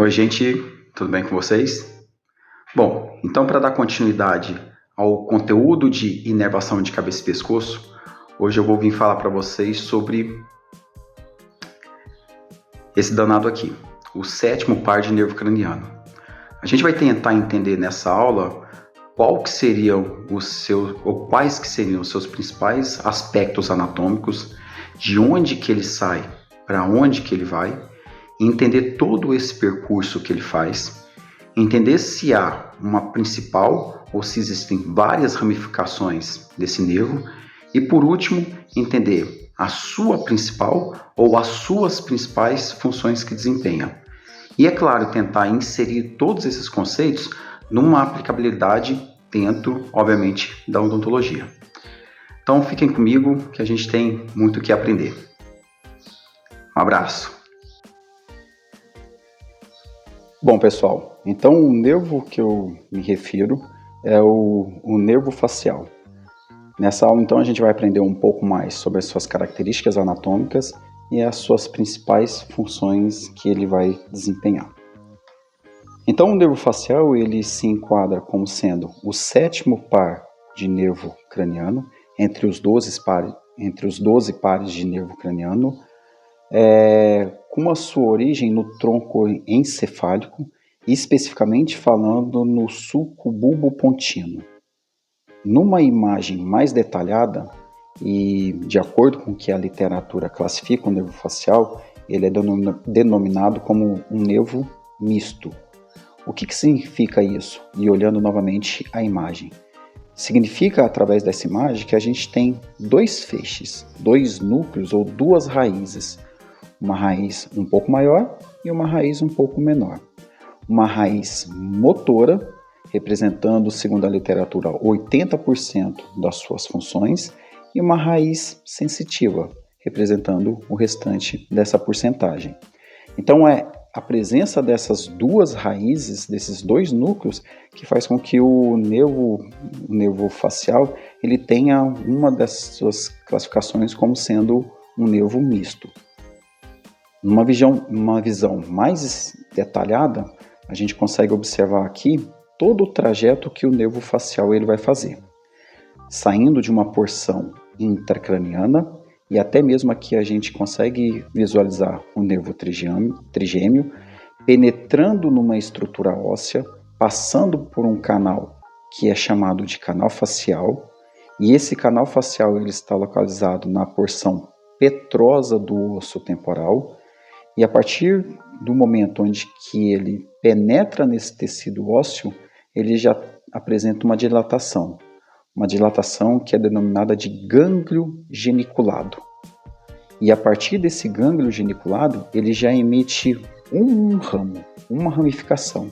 Oi, gente, tudo bem com vocês? Bom, então para dar continuidade ao conteúdo de inervação de cabeça e pescoço, hoje eu vou vir falar para vocês sobre esse danado aqui, o sétimo par de nervo craniano. A gente vai tentar entender nessa aula quais que seriam os seus principais aspectos anatômicos, de onde que ele sai, para onde que ele vai, entender todo esse percurso que ele faz, entender se há uma principal ou se existem várias ramificações desse nervo e, por último, entender a sua principal ou as suas principais funções que desempenha. E, é claro, tentar inserir todos esses conceitos numa aplicabilidade dentro, obviamente, da odontologia. Então, fiquem comigo que a gente tem muito o que aprender. Um abraço! Bom, pessoal, então o nervo que eu me refiro é o nervo facial. Nessa aula, então, a gente vai aprender um pouco mais sobre as suas características anatômicas e as suas principais funções que ele vai desempenhar. Então, o nervo facial ele se enquadra como sendo o sétimo par de nervo craniano, entre os 12 pares de nervo craniano, com a sua origem no tronco encefálico, especificamente falando no sulco bulbopontino. Numa imagem mais detalhada, e de acordo com que a literatura classifica o nervo facial, ele é denominado como um nervo misto. O que significa isso? E olhando novamente a imagem. Significa, através dessa imagem, que a gente tem dois feixes, dois núcleos ou duas raízes. Uma raiz um pouco maior e uma raiz um pouco menor. Uma raiz motora, representando, segundo a literatura, 80% das suas funções, e uma raiz sensitiva, representando o restante dessa porcentagem. Então, é a presença dessas duas raízes, desses dois núcleos, que faz com que o nervo facial ele tenha uma das suas classificações como sendo um nervo misto. Numa visão mais detalhada, a gente consegue observar aqui todo o trajeto que o nervo facial ele vai fazer, saindo de uma porção intracraniana, e até mesmo aqui a gente consegue visualizar o nervo trigêmeo, penetrando numa estrutura óssea, passando por um canal que é chamado de canal facial, e esse canal facial ele está localizado na porção petrosa do osso temporal, e a partir do momento onde que ele penetra nesse tecido ósseo, ele já apresenta uma dilatação que é denominada de gânglio geniculado. E a partir desse gânglio geniculado, ele já emite um ramo, uma ramificação,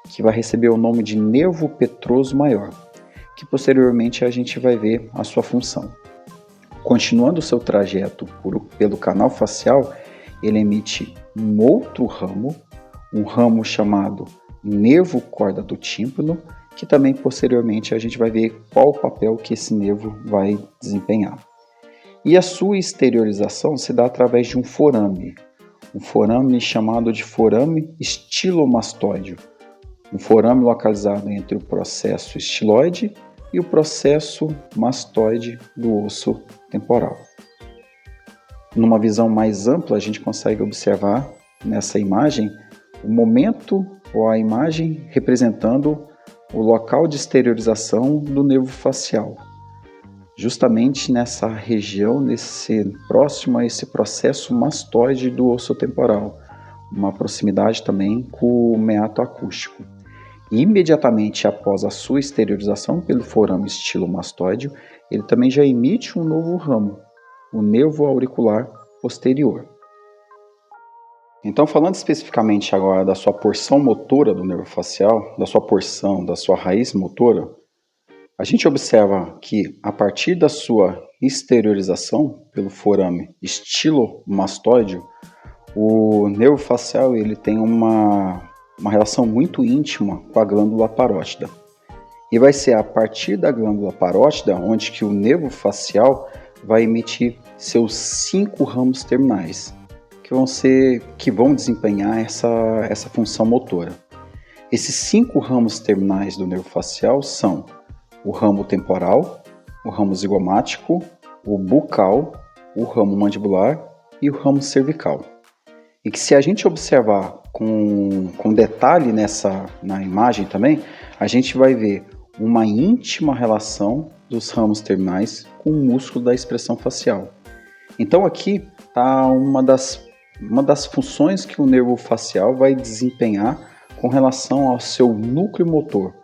que vai receber o nome de nervo petroso maior, que posteriormente a gente vai ver a sua função. Continuando o seu trajeto pelo canal facial, ele emite um outro ramo, um ramo chamado nervo corda do tímpano, que também posteriormente a gente vai ver qual o papel que esse nervo vai desempenhar. E a sua exteriorização se dá através de um forame chamado de forame estilomastóide, um forame localizado entre o processo estiloide e o processo mastoide do osso temporal. Numa visão mais ampla, a gente consegue observar nessa imagem o momento ou a imagem representando o local de exteriorização do nervo facial, justamente nessa região, próximo a esse processo mastoide do osso temporal, uma proximidade também com o meato acústico. E imediatamente após a sua exteriorização pelo forame estilomastóide, ele também já emite um novo ramo, o nervo auricular posterior. Então, falando especificamente agora da sua porção motora do nervo facial, da sua raiz motora, a gente observa que a partir da sua exteriorização pelo forame estilomastóide, o nervo facial ele tem uma relação muito íntima com a glândula parótida. E vai ser a partir da glândula parótida onde que o nervo facial vai emitir seus 5 ramos terminais, que que vão desempenhar essa função motora. Esses 5 ramos terminais do nervo facial são o ramo temporal, o ramo zigomático, o bucal, o ramo mandibular e o ramo cervical. E que se a gente observar com detalhe na imagem também, a gente vai ver uma íntima relação dos ramos terminais com o músculo da expressão facial. Então aqui está uma das funções que o nervo facial vai desempenhar com relação ao seu núcleo motor,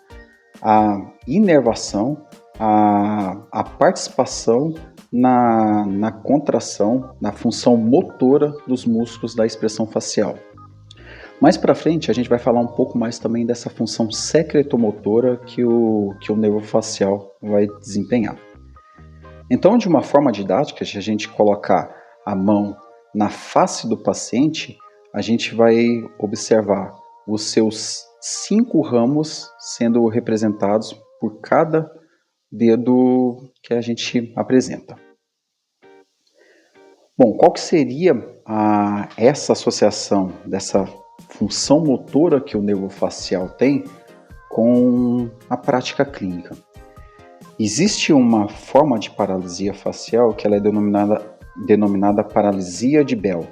a inervação, a participação na contração, na função motora dos músculos da expressão facial. Mais para frente a gente vai falar um pouco mais também dessa função secretomotora que o nervo facial vai desempenhar. Então, de uma forma didática, se a gente colocar a mão na face do paciente, a gente vai observar os seus 5 ramos sendo representados por cada dedo que a gente apresenta. Bom, qual que seria essa associação dessa função motora que o nervo facial tem com a prática clínica? Existe uma forma de paralisia facial que ela é denominada paralisia de Bell,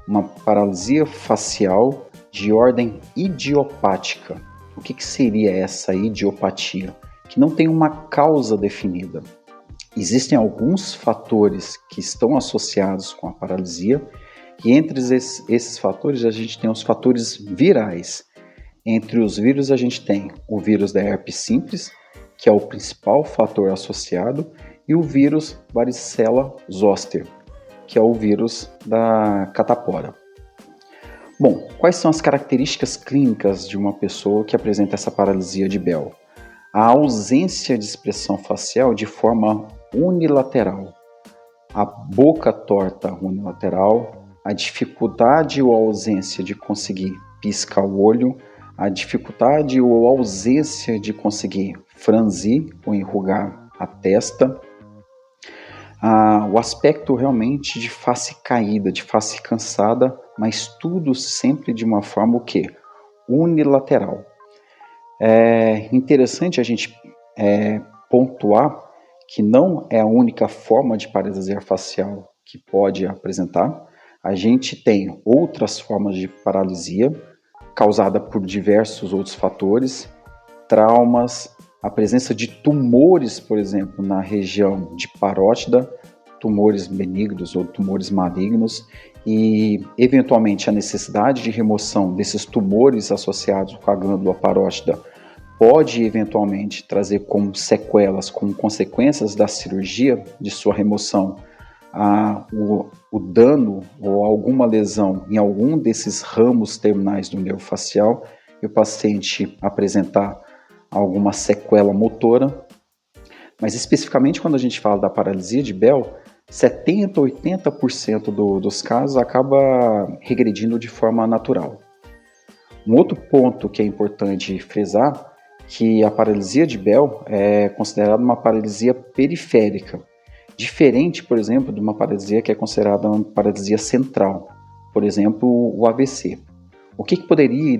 uma paralisia facial de ordem idiopática. O que seria essa idiopatia? Que não tem uma causa definida. Existem alguns fatores que estão associados com a paralisia, e entre esses fatores a gente tem os fatores virais. Entre os vírus a gente tem o vírus da herpes simples, que é o principal fator associado, e o vírus varicela zoster, que é o vírus da catapora. Bom, quais são as características clínicas de uma pessoa que apresenta essa paralisia de Bell? A ausência de expressão facial de forma unilateral, a boca torta unilateral, a dificuldade ou ausência de conseguir piscar o olho, a dificuldade ou ausência de conseguir franzir ou enrugar a testa, o aspecto realmente de face caída, de face cansada, mas tudo sempre de uma forma o quê? Unilateral. É interessante a gente pontuar que não é a única forma de paralisia facial que pode apresentar. A gente tem outras formas de paralisia causada por diversos outros fatores, traumas, a presença de tumores, por exemplo, na região de parótida, tumores benignos ou tumores malignos, e eventualmente a necessidade de remoção desses tumores associados com a glândula parótida pode eventualmente trazer como sequelas, como consequências da cirurgia de sua remoção, o dano ou alguma lesão em algum desses ramos terminais do nervo facial e o paciente apresentar alguma sequela motora. Mas especificamente quando a gente fala da paralisia de Bell, 70% a 80% dos casos acaba regredindo de forma natural. Um outro ponto que é importante frisar que a paralisia de Bell é considerada uma paralisia periférica, diferente, por exemplo, de uma paralisia que é considerada uma paralisia central, por exemplo, o AVC. O que poderia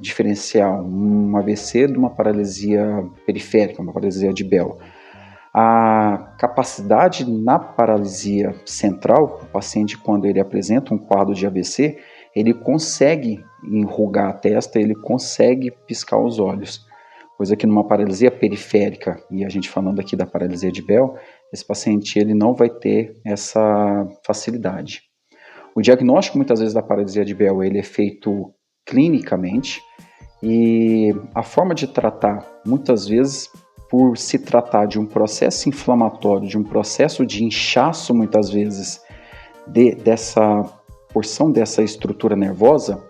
diferenciar um AVC de uma paralisia periférica, uma paralisia de Bell? A capacidade na paralisia central, o paciente, quando ele apresenta um quadro de AVC, ele consegue enrugar a testa, ele consegue piscar os olhos. Coisa que numa paralisia periférica, e a gente falando aqui da paralisia de Bell, esse paciente ele não vai ter essa facilidade. O diagnóstico, muitas vezes, da paralisia de Bell ele é feito clinicamente, e a forma de tratar, muitas vezes, por se tratar de um processo inflamatório, de um processo de inchaço, muitas vezes, dessa porção dessa estrutura nervosa,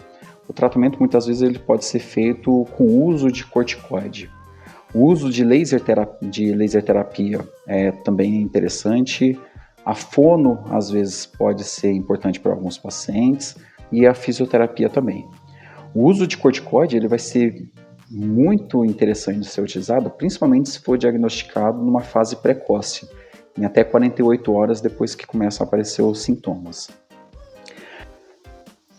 o tratamento muitas vezes ele pode ser feito com o uso de corticoide. O uso de laser terapia também é interessante. A fono, às vezes, pode ser importante para alguns pacientes e a fisioterapia também. O uso de corticoide ele vai ser muito interessante de ser utilizado, principalmente se for diagnosticado numa fase precoce, em até 48 horas depois que começam a aparecer os sintomas.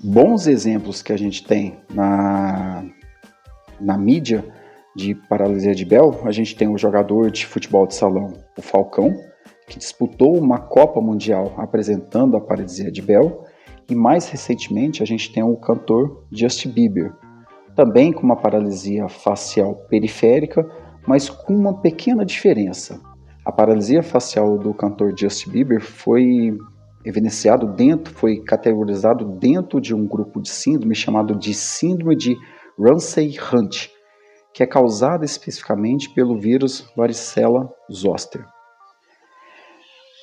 Bons exemplos que a gente tem na mídia de paralisia de Bell, a gente tem o jogador de futebol de salão, o Falcão, que disputou uma Copa Mundial apresentando a paralisia de Bell, e mais recentemente a gente tem o cantor Justin Bieber, também com uma paralisia facial periférica, mas com uma pequena diferença. A paralisia facial do cantor Justin Bieber foi foi categorizado dentro de um grupo de síndrome chamado de síndrome de Ramsay-Hunt, que é causada especificamente pelo vírus varicela zoster.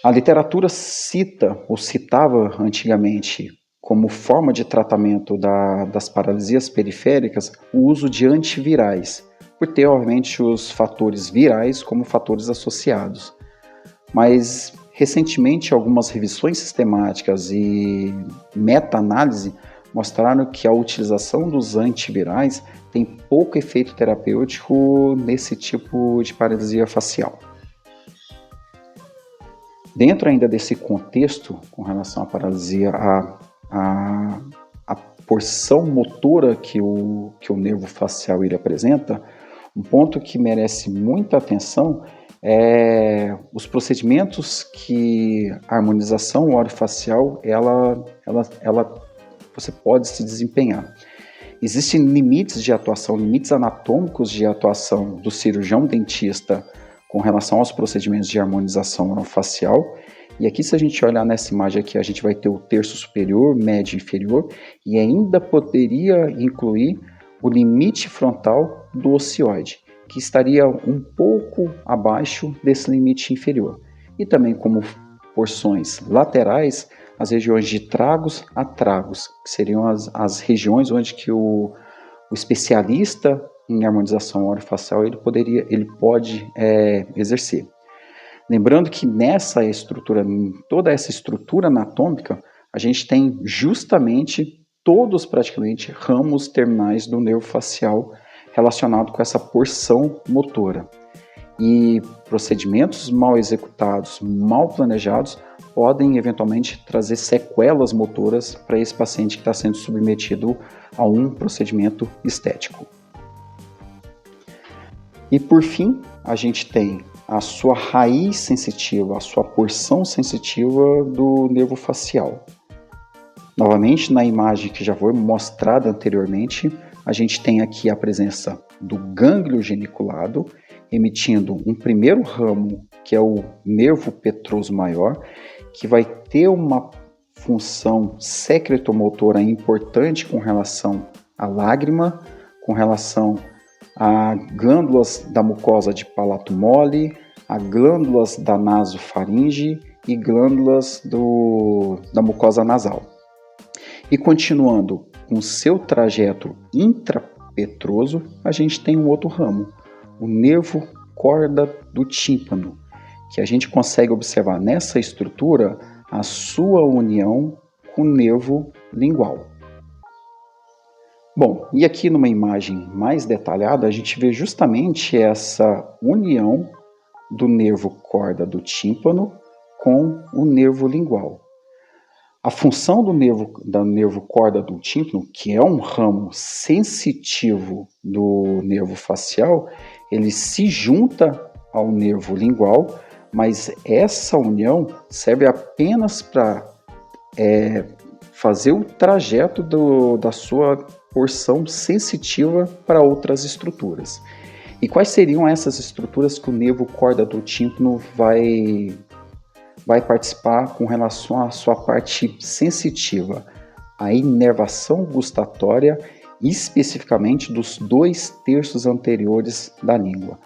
A literatura citava antigamente como forma de tratamento das paralisias periféricas o uso de antivirais, por ter, obviamente, os fatores virais como fatores associados. Mas, recentemente, algumas revisões sistemáticas e meta-análise mostraram que a utilização dos antivirais tem pouco efeito terapêutico nesse tipo de paralisia facial. Dentro ainda desse contexto, com relação à paralisia, a porção motora que o nervo facial ele apresenta, um ponto que merece muita atenção é os procedimentos que a harmonização orofacial você pode se desempenhar. Existem limites de atuação, limites anatômicos de atuação do cirurgião dentista com relação aos procedimentos de harmonização orofacial. E aqui, se a gente olhar nessa imagem aqui, a gente vai ter o terço superior, médio e inferior, e ainda poderia incluir o limite frontal do ocioide, que estaria um pouco abaixo desse limite inferior. E também como porções laterais, as regiões de tragos a tragos, que seriam as regiões onde que o especialista em harmonização orofacial ele pode exercer. Lembrando que nessa estrutura, em toda essa estrutura anatômica, a gente tem justamente todos praticamente ramos terminais do nervo facial relacionado com essa porção motora. E procedimentos mal executados, mal planejados, podem eventualmente trazer sequelas motoras para esse paciente que está sendo submetido a um procedimento estético. E por fim, a gente tem a sua raiz sensitiva, a sua porção sensitiva do nervo facial. Novamente, na imagem que já foi mostrada anteriormente, a gente tem aqui a presença do gânglio geniculado, emitindo um primeiro ramo, que é o nervo petroso maior, que vai ter uma função secretomotora importante com relação à lágrima, com relação a glândulas da mucosa de palato mole, a glândulas da nasofaringe e glândulas da mucosa nasal. E continuando com seu trajeto intrapetroso, a gente tem um outro ramo, o nervo corda do tímpano, que a gente consegue observar nessa estrutura a sua união com o nervo lingual. Bom, e aqui numa imagem mais detalhada, a gente vê justamente essa união do nervo corda do tímpano com o nervo lingual. A função do nervo corda do tímpano, que é um ramo sensitivo do nervo facial, ele se junta ao nervo lingual, mas essa união serve apenas para fazer o trajeto da sua porção sensitiva para outras estruturas. E quais seriam essas estruturas que o nervo corda do tímpano vai participar com relação à sua parte sensitiva? A inervação gustatória, especificamente dos 2 terços anteriores da língua.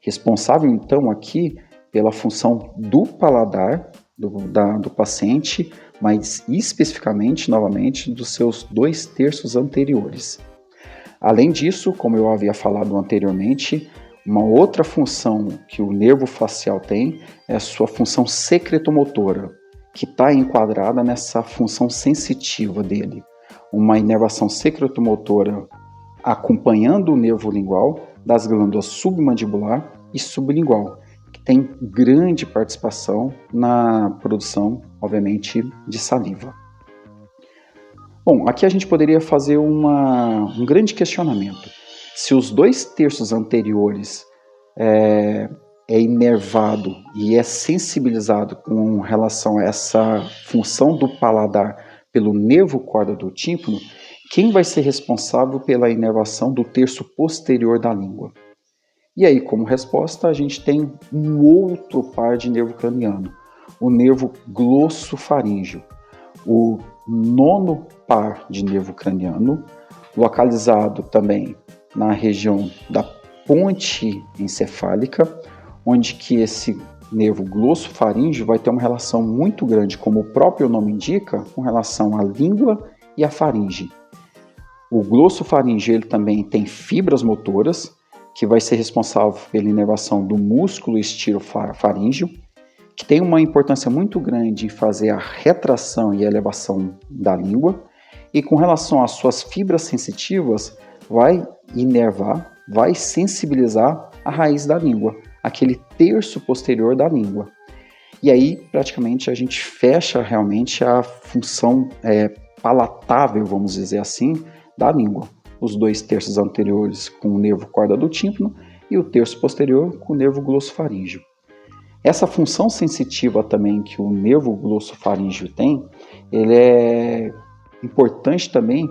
Responsável, então, aqui pela função do paladar do paciente, mas especificamente, novamente, dos seus 2 terços anteriores. Além disso, como eu havia falado anteriormente, uma outra função que o nervo facial tem é a sua função secretomotora, que está enquadrada nessa função sensitiva dele. Uma inervação secretomotora acompanhando o nervo lingual das glândulas submandibular e sublingual, que tem grande participação na produção, obviamente, de saliva. Bom, aqui a gente poderia fazer um grande questionamento. Se os 2/3 anteriores é inervado e é sensibilizado com relação a essa função do paladar pelo nervo corda do tímpano, quem vai ser responsável pela inervação do terço posterior da língua? E aí, como resposta, a gente tem um outro par de nervo craniano, o nervo glossofaríngeo, o 9º par de nervo craniano, localizado também na região da ponte encefálica, onde que esse nervo glossofaríngeo vai ter uma relação muito grande, como o próprio nome indica, com relação à língua e à faringe. O glossofaríngeo ele também tem fibras motoras, que vai ser responsável pela inervação do músculo estirofaríngeo, que tem uma importância muito grande em fazer a retração e a elevação da língua, e com relação às suas fibras sensitivas, vai inervar, vai sensibilizar a raiz da língua, aquele terço posterior da língua. E aí, praticamente, a gente fecha realmente a função palatável, vamos dizer assim, da língua. Os 2/3 anteriores com o nervo corda do tímpano e o terço posterior com o nervo glossofaríngeo. Essa função sensitiva também que o nervo glossofaríngeo tem, ele é importante também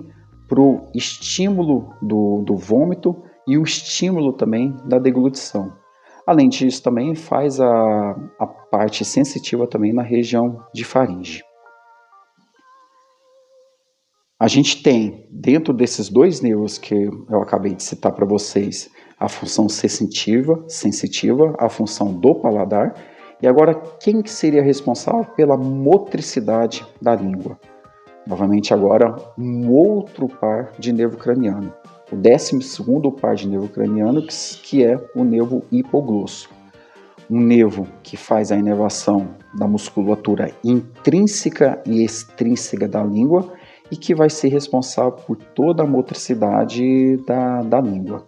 para o estímulo do vômito e o estímulo também da deglutição. Além disso, também faz a parte sensitiva também na região de faringe. A gente tem, dentro desses 2 nervos que eu acabei de citar para vocês, a função sensitiva, a função do paladar, e agora quem que seria responsável pela motricidade da língua? Novamente agora um outro par de nervo craniano, o 12º par de nervo craniano, que é o nervo hipoglosso. Um nervo que faz a inervação da musculatura intrínseca e extrínseca da língua e que vai ser responsável por toda a motricidade da língua.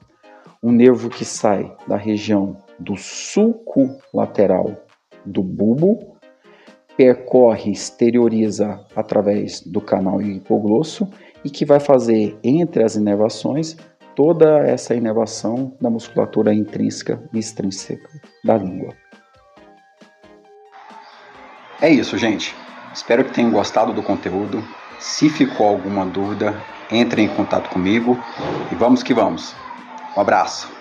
Um nervo que sai da região do sulco lateral do bulbo, percorre, exterioriza através do canal hipoglosso e que vai fazer entre as inervações toda essa inervação da musculatura intrínseca e extrínseca da língua. É isso, gente. Espero que tenham gostado do conteúdo. Se ficou alguma dúvida, entre em contato comigo e vamos que vamos. Um abraço.